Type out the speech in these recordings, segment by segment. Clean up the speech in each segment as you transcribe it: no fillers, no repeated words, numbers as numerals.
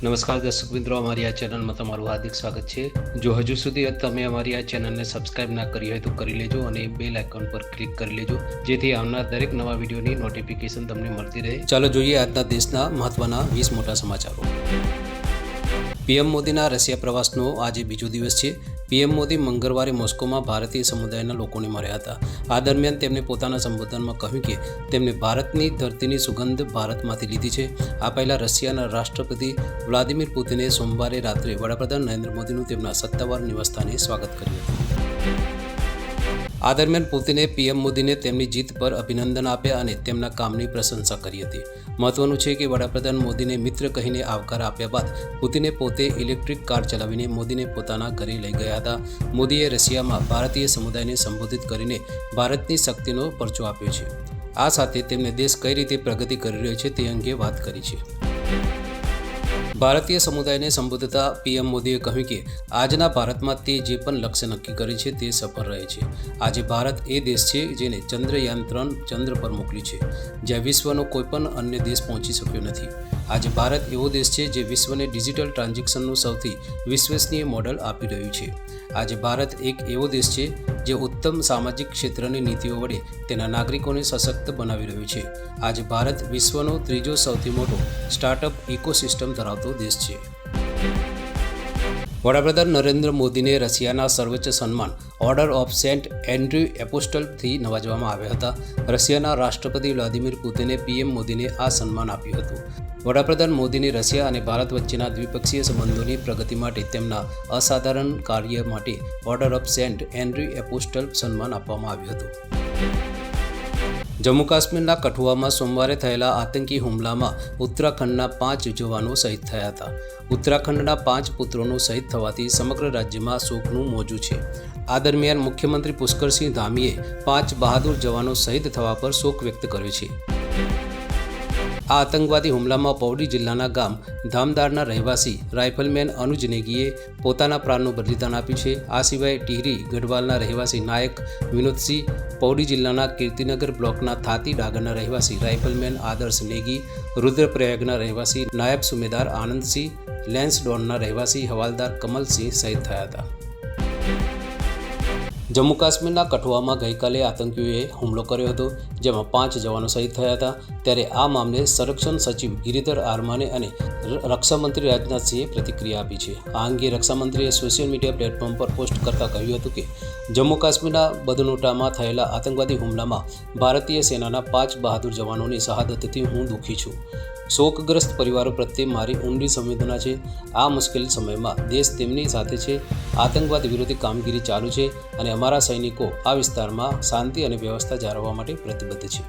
નમસ્કાર દર્શક મિત્રો, અમારી આ ચેનલમાં તમારું હાર્દિક સ્વાગત છે। જો હજુ સુધી તમે અમારી આ ચેનલને સબસ્ક્રાઇબ ના કરી હોય તો કરી લેજો અને બેલ આઇકોન પર ક્લિક કરી લેજો, જેથી આવનાર દરેક નવા વિડીયોની નોટિફિકેશન તમને મળતી રહે। ચાલો જોઈએ આજના દેશના મહત્વના 20 મોટા સમાચારો। પીએમ મોદીના રશિયા પ્રવાસનો આજે બીજો દિવસ છે। પીએમ મોદી મંગળવારે મોસ્કોમાં ભારતીય સમુદાયના લોકોને મળ્યા હતા। આ દરમિયાન તેમણે પોતાના સંબોધનમાં કહ્યું કે તેમણે ભારતની ધરતીની સુગંધ ભારતમાંથી લીધી છે। આ પહેલાં રશિયાના રાષ્ટ્રપતિ વ્લાદિમીર પુતિને સોમવારે રાત્રે વડાપ્રધાન નરેન્દ્ર મોદીનું તેમના સત્તાવાર નિવાસસ્થાને સ્વાગત કર્યું હતું। આ દરમિયાન પુતિને પીએમ મોદીને તેમની જીત પર અભિનંદન આપ્યા અને તેમના કામની પ્રશંસા કરી હતી। મહત્વનું છે કે વડાપ્રધાન મોદીને મિત્ર કહીને આવકાર આપ્યા બાદ પુતિને પોતે ઇલેક્ટ્રિક કાર ચલાવીને મોદીને પોતાના ઘરે લઈ ગયા હતા। મોદીએ રશિયામાં ભારતીય સમુદાયને સંબોધિત કરીને ભારતની શક્તિનો પરચો આપ્યો છે। આ સાથે તેમણે દેશ કઈ રીતે પ્રગતિ કરી રહ્યો છે તે અંગે વાત કરી છે। ભારતીય સમુદાયને સંબોધતા પીએમ મોદીએ કહ્યું કે આજના ભારતમાં તે જે પણ લક્ષ્ય નક્કી કરે છે તે સફળ રહે છે। આજે ભારત એ દેશ છે જેને ચંદ્રયાન-3 ચંદ્ર પર મોકલ્યું છે, જ્યાં વિશ્વનો કોઈ પણ અન્ય દેશ પહોંચી શક્યો નથી। આજે ભારત એવો દેશ છે જે વિશ્વને ડિજિટલ ટ્રાન્ઝેક્શનનું સૌથી વિશ્વસનીય મોડલ આપી રહ્યું છે। આજે ભારત એક એવો દેશ છે જે ઉત્તમ સામાજિક ક્ષેત્રની નીતિઓ વડે તેના નાગરિકોને સશક્ત બનાવી રહ્યું છે। આજે ભારત વિશ્વનો ત્રીજો સૌથી મોટો સ્ટાર્ટઅપ ઇકોસિસ્ટમ ધરાવતો દેશ છે। વડાપ્રધાન નરેન્દ્ર મોદીને રશિયાના સર્વોચ્ચ સન્માન ઓર્ડર ઓફ સેન્ટ એન્ડ્રયુ એપોસ્ટલથી નવાજવામાં આવ્યા હતા। રશિયાના રાષ્ટ્રપતિ વ્લાદિમીર પુતિને પીએમ મોદીને આ સન્માન આપ્યું હતું। વડાપ્રધાન મોદીને રશિયા અને ભારત વચ્ચેના દ્વિપક્ષીય સંબંધોની પ્રગતિ માટે તેમના અસાધારણ કાર્ય માટે ઓર્ડર ઓફ સેન્ટ એન્ડ્રયુ એપોસ્ટલ સન્માન આપવામાં આવ્યું હતું। જમ્મુ કાશ્મીરના કઠુઆમાં સોમવારે થયેલા આતંકી હુમલામાં ઉત્તરાખંડના 5 જવાનો શહીદ થયા હતા। ઉત્તરાખંડના 5 પુત્રોનું શહીદ થવાથી સમગ્ર રાજ્યમાં શોકનું મોજું છે। આ દરમિયાન મુખ્યમંત્રી પુષ્કરસિંહ ધામીએ 5 બહાદુર જવાનો શહીદ થવા પર શોક વ્યક્ત કર્યો છે। આ આતંકવાદી હુમલામાં પૌડી જિલ્લાના ગામ ધામદારના રહેવાસી રાઇફલમેન અનુજ નેગીએ પોતાના પ્રાણનું બલિદાન આપ્યું છે। આ સિવાય ટિહરી ગઢવાલના રહેવાસી નાયક વિનોદસિંહ, પૌડી જિલ્લાના કીર્તિનગર બ્લોકના થાતી ડાગરના રહેવાસી રાઇફલમેન આદર્શ નેગી, રુદ્રપ્રયાગના રહેવાસી નાયબ સુમેદાર આનંદસિંહ, લેન્સડોનના રહેવાસી હવાલદાર કમલસિંહ શહીદ થયા હતા। જમ્મુ કાશ્મીરના કઠુઆમાં ગઈકાલે આતંકીઓએ હુમલો કર્યો હતો, જેમાં 5 જવાનો શહીદ થયા હતા। ત્યારે આ મામલે સંરક્ષણ સચિવ ગિરિધર આરમાને અને રક્ષામંત્રી રાજનાથસિંહે પ્રતિક્રિયા આપી છે। આ અંગે રક્ષામંત્રીએ સોશિયલ મીડિયા પ્લેટફોર્મ પર પોસ્ટ કરતાં કહ્યું હતું કે જમ્મુ કાશ્મીરના બદનોટામાં થયેલા આતંકવાદી હુમલામાં ભારતીય સેનાના 5 બહાદુર જવાનોની શહાદતથી હું દુઃખી છું। શોકગ્રસ્ત પરિવારો પ્રત્યે મારી ઊંડી સંવેદના છે। આ મુશ્કેલ સમયમાં દેશ તેમની સાથે છે। આતંકવાદ વિરોધી કામગીરી ચાલુ છે અને અમારા સૈનિકો આ વિસ્તારમાં શાંતિ અને વ્યવસ્થા જાળવવા માટે પ્રતિબદ્ધ છે।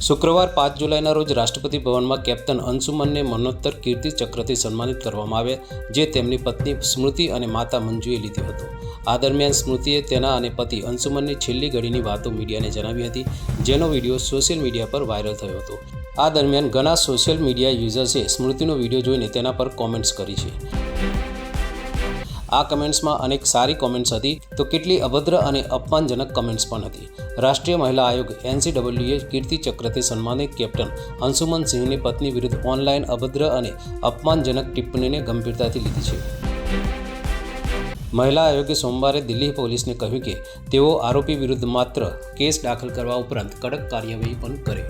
શુક્રવાર 5 જુલાઈના રોજ રાષ્ટ્રપતિ ભવનમાં કેપ્ટન અંશુમનને મરણોત્તર કીર્તિ ચક્રથી સન્માનિત કરવામાં આવ્યા, જે તેમની પત્ની સ્મૃતિ અને માતા મંજુએ લીધો હતો। આ દરમિયાન સ્મૃતિએ તેના અને પતિ અંશુમનની છેલ્લી ઘડીની વાતો મીડિયાને જણાવી હતી, જેનો વિડીયો સોશિયલ મીડિયા પર વાયરલ થયો હતો। આ દરમિયાન ઘણા સોશિયલ મીડિયા યુઝર્સે સ્મૃતિનો વિડીયો જોઈને તેના પર કોમેન્ટ્સ કરી છે। આ કમેન્ટ્સમાં અનેક સારી કોમેન્ટ્સ હતી તો કેટલી અભદ્ર અને અપમાનજનક કમેન્ટ્સ પણ હતી। રાષ્ટ્રીય મહિલા આયોગ NCAA કીર્તિ ચક્રથી સન્માનિત કેપ્ટન અંશુમન સિંહની પત્ની વિરુદ્ધ ઓનલાઈન અભદ્ર અને અપમાનજનક ટિપ્પણીને ગંભીરતાથી લીધી છે। મહિલા આયોગે સોમવારે દિલ્હી પોલીસને કહ્યું કે તેઓ આરોપી વિરુદ્ધ માત્ર કેસ દાખલ કરવા ઉપરાંત કડક કાર્યવાહી પણ કરે।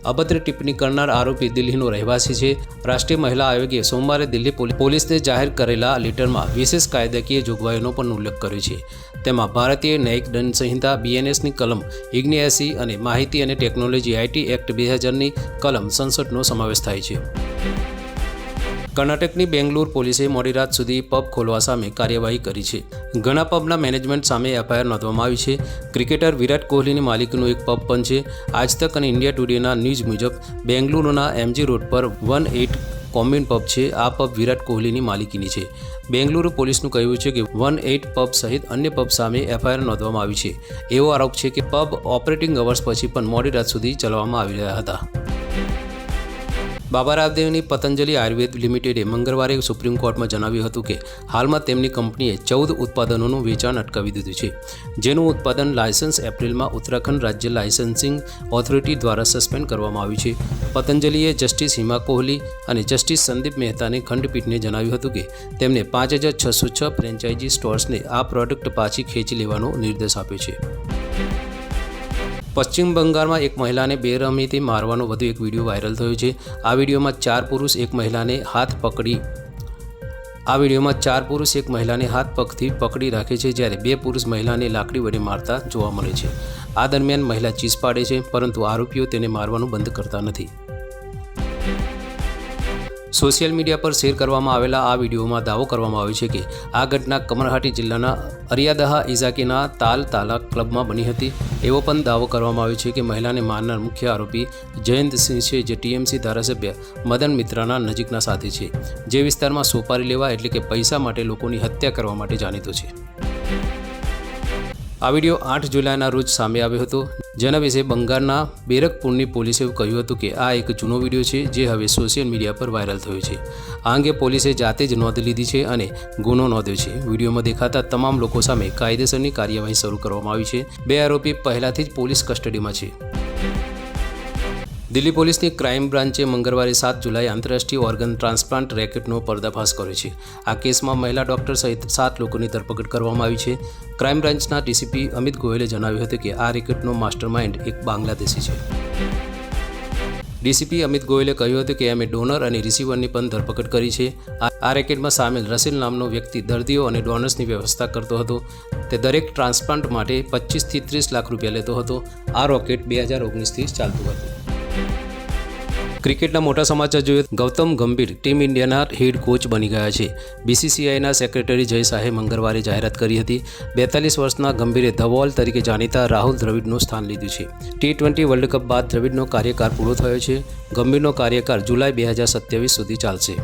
અભદ્ર ટિપ્પણી કરનાર આરોપી દિલ્હીનો રહેવાસી છે। રાષ્ટ્રીય મહિલા આયોગે સોમવારે દિલ્હી પોલીસને જાહેર કરેલા લેટરમાં વિશેષ કાયદાકીય જોગવાઈઓનો પણ ઉલ્લેખ કર્યો છે। તેમાં ભારતીય ન્યાયિક દંડ સંહિતા BNSની કલમ 79 અને માહિતી અને ટેકનોલોજી IT એક્ટ 2000ની કલમ 67નો સમાવેશ થાય છે। કર્ણાટકની બેંગલુરુ પોલીસે મોડી રાત સુધી પબ ખોલવા સામે કાર્યવાહી કરી છે। ઘણા પબના મેનેજમેન્ટ સામે FIR નોંધવામાં આવી છે। ક્રિકેટર વિરાટ કોહલીની માલિકીનું એક પબ પણ છે। આજતક અને ઇન્ડિયા ટુડેના ન્યૂઝ મુજબ બેંગલુરુના MG રોડ પર 18 કોમ્યુન પબ છે। આ પબ વિરાટ કોહલીની માલિકીની છે। બેંગલુરુ પોલીસનું કહેવું છે કે 18 પબ સહિત અન્ય પબ સામે FIR નોંધવામાં આવી છે। એવો આરોપ છે કે પબ ઓપરેટિંગ અવર્સ પછી પણ મોડી રાત સુધી ચલાવવામાં આવી રહ્યા હતા। બાબા રામદેવની પતંજલિ આયુર્વેદ લિમિટેડે મંગળવારે સુપ્રીમ કોર્ટમાં જણાવ્યું હતું કે હાલમાં તેમની કંપનીએ 14 ઉત્પાદનોનું વેચાણ અટકાવી દીધું છે, જેનું ઉત્પાદન લાયસન્સ એપ્રિલમાં ઉત્તરાખંડ રાજ્ય લાયસન્સિંગ ઓથોરિટી દ્વારા સસ્પેન્ડ કરવામાં આવ્યું છે. પતંજલિએ જસ્ટિસ હિમા કોહલી અને જસ્ટિસ સંદીપ મહેતાની ખંડપીઠને જણાવ્યું હતું કે તેમને 5606 ફ્રેન્ચાઇઝી સ્ટોર્સને આ પ્રોડક્ટ પાછી ખેંચી લેવાનો નિર્દેશ આપ્યો છે. પશ્ચિમ બંગાળમાં એક મહિલાને બેરહમીથી મારવાનો વધુ એક વિડીયો વાયરલ થયો છે. આ વિડીયોમાં ચાર પુરુષ એક મહિલાને હાથ પગથી પકડી રાખે છે, જ્યારે બે પુરુષ મહિલાને લાકડી વડે મારતા જોવા મળે છે. આ દરમિયાન મહિલા ચીસ પાડે છે, પરંતુ આરોપીઓ તેને મારવાનું બંધ કરતા નથી. સોશિયલ મીડિયા પર શેર કરવામાં આવેલા આ વિડીયોમાં દાવો કરવામાં આવ્યો છે કે આ ઘટના કમરહાટી જિલ્લાના અરિયાદહા ઇઝાકીના તાલ તાલા ક્લબમાં બની હતી. એવો પણ દાવો કરવામાં આવ્યો છે કે મહિલાને મારનાર મુખ્ય આરોપી જયંતસિંહ છે, જે ટીએમસી ધારાસભ્ય મદન મિત્રાના નજીકના સાથી છે, જે વિસ્તારમાં સોપારી લેવા એટલે કે પૈસા માટે લોકોની હત્યા કરવા માટે જાણીતો છે. આ વિડીયો 8 જુલાઈના રોજ સામે આવ્યો હતો, જેના વિશે બંગાળના બેરકપુરની પોલીસે કહ્યું હતું કે આ એક જૂનો વિડીયો છે, જે હવે સોશિયલ મીડિયા પર વાયરલ થયો છે. આ અંગે પોલીસે જાતે જ નોંધ લીધી છે અને ગુનો નોંધ્યો છે. વિડીયોમાં દેખાતા તમામ લોકો સામે કાયદેસરની કાર્યવાહી શરૂ કરવામાં આવી છે. બે આરોપી પહેલાથી જ પોલીસ કસ્ટડીમાં છે. દિલ્હી પોલીસની ક્રાઇમ બ્રાન્ચે મંગળવારે 7 જુલાઈ આંતરરાષ્ટ્રીય ઓર્ગન ટ્રાન્સપ્લાન્ટ રેકેટનો પર્દાફાશ કર્યો છે. આ કેસમાં મહિલા ડોક્ટર સહિત 7 લોકોની ધરપકડ કરવામાં આવી છે. ક્રાઇમ બ્રાન્ચના ડીસીપી અમિત ગોયલે જણાવ્યું હતું કે આ રેકેટનો માસ્ટરમાઇન્ડ એક બાંગ્લાદેશી છે. ડીસીપી અમિત ગોયલે કહ્યું હતું કે અમે ડોનર અને રિસીવરની પણ ધરપકડ કરી છે. આ રેકેટમાં સામેલ રસીલ નામનો વ્યક્તિ દર્દીઓ અને ડોનર્સની વ્યવસ્થા કરતો હતો. તે દરેક ટ્રાન્સપ્લાન્ટ માટે 25 થી 30 લાખ રૂપિયા લેતો હતો. આ રોકેટ 2019થી ચાલતું હતું. ક્રિકેટના મોટા સમાચાર જોઈએ. ગૌતમ ગંભીર ટીમ ઇન્ડિયાના હેડ કોચ બની ગયા છે. બીસીસીઆઈના સેક્રેટરી જય શાહે મંગળવારે જાહેરાત કરી હતી. 42 વર્ષના ગંભીરે ધ વોલ તરીકે જાણીતા રાહુલ દ્રવિડનું સ્થાન લીધું છે. T20 વર્લ્ડ કપ બાદ દ્રવિડનો કાર્યકાળ પૂરો થયો છે. ગંભીરનો કાર્યકાળ જુલાઈ 2027 સુધી ચાલશે.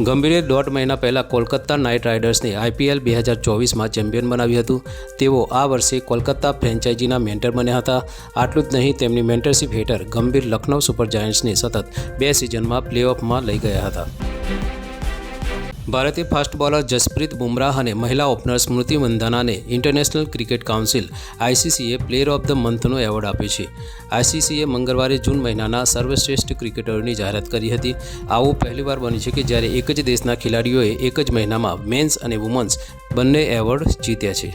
ગંભીરે 1.5 મહિના પહેલાં કોલકાતા નાઇટ રાઇડર્સને IPL 2024માં ચેમ્પિયન બનાવ્યું હતું. તેઓ આ વર્ષે કોલકાતા ફ્રેન્ચાઇઝીના મેન્ટર બન્યા હતા. આટલું જ નહીં, તેમની મેન્ટરશિપ હેઠળ ગંભીર લખનઉ સુપર જાયન્ટ્સને સતત 2 સિઝનમાં પ્લેઓફમાં લઈ ગયા હતા. ભારતીય ફાસ્ટ બોલર જસપ્રીત બુમરાહ અને મહિલા ઓપનર સ્મૃતિ મંધાનાને ઇન્ટરનેશનલ ક્રિકેટ કાઉન્સિલ ICCએ પ્લેયર ઓફ ધ મંથનો એવોર્ડ આપ્યો છે. ICCએ મંગળવારે જૂન મહિનાના સર્વશ્રેષ્ઠ ક્રિકેટરોની જાહેરાત કરી હતી. આવું પહેલીવાર બન્યું છે કે જ્યારે એક જ દેશના ખેલાડીઓએ એક જ મહિનામાં મેન્સ અને વુમન્સ બંને એવોર્ડ જીત્યા છે.